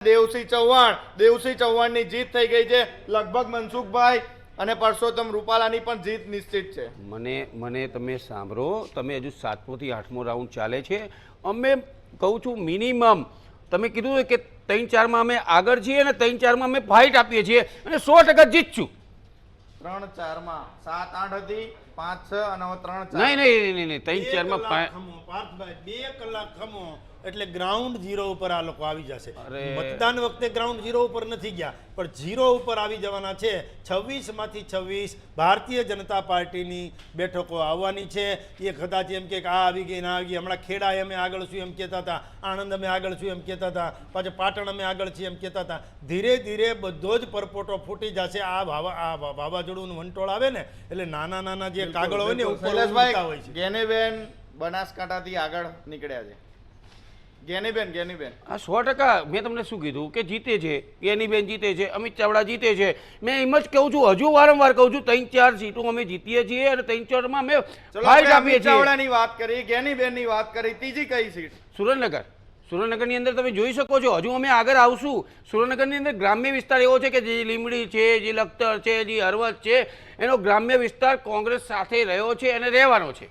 દેવસિંહ ચૌહાણની જીત થઈ ગઈ છે. લગભગ મનસુખભાઈ અને પરસોત્તમ રૂપાલાની પણ જીત નિશ્ચિત છે. મને તમે સાંભળો, તમે હજુ 7મો થી 8મો રાઉન્ડ ચાલે છે. અમે કહું છું મિનિમમ તમે કીધું કે 3-4માં અમે આગળ છીએ અને 3-4માં અમે ફાઇટ આપીએ છીએ અને 100% જીતશું. 3-4માં 7-8 હતી, 5-6 અને હવે 3-4. નહીં 3-4માં પાર્થભાઈ 2 કલાક ખમો એટલે ગ્રાઉન્ડ ઝીરો ઉપર આ લોકો આવી જશે. મતદાન વખતે ગ્રાઉન્ડ ઝીરો ઉપર નથી ગયા પણ ઝીરો ઉપર આવી જવાના છે. 26માંથી 26 ભારતીય જનતા પાર્ટીની બેઠકો આવવાની છે. એ કદાચ એમ કે આ આવી ગઈ ના આવી ગઈ. હમણાં ખેડા અમે આગળ છું એમ કહેતા હતા, આણંદ અમે આગળ છું એમ કહેતા હતા, પાછા પાટણ અમે આગળ છીએ એમ કહેતા હતા. ધીરે ધીરે બધો જ પરપોટો ફૂટી જશે. આ વાવાઝોડું વંટોળ આવે ને એટલે નાના નાના જે કાગળ હોય ને ઉપર ઉડતા હોય છે. ગેનીબેન બનાસકાંઠાથી આગળ નીકળ્યા છે. ગેનીબેન હા 100% મેં તમને શું કીધું કે જીતે છે, ગેનીબેન જીતે છે, અમિત ચાવડા જીતે છે. મેં એમ જ કહું છું, હજુ વારંવાર કહું છું, 3-4 સીટો અમે જીતીએ છીએ અને 3-4માં અમે ફાઇટ આપીએ છીએ. ચાવડાની વાત કરી, ગેનીબેનની વાત કરી, ત્રીજી કઈ સીટ? સુરેન્દ્રનગરની અંદર તમે જોઈ શકો છો. હજુ અમે આગળ આવશું. સુરેન્દ્રનગરની અંદર ગ્રામ્ય વિસ્તાર એવો છે કે જે લીમડી છે, જે લખતર છે, જે હળવદ છે, એનો ગ્રામ્ય વિસ્તાર કોંગ્રેસ સાથે રહ્યો છે અને રહેવાનો છે.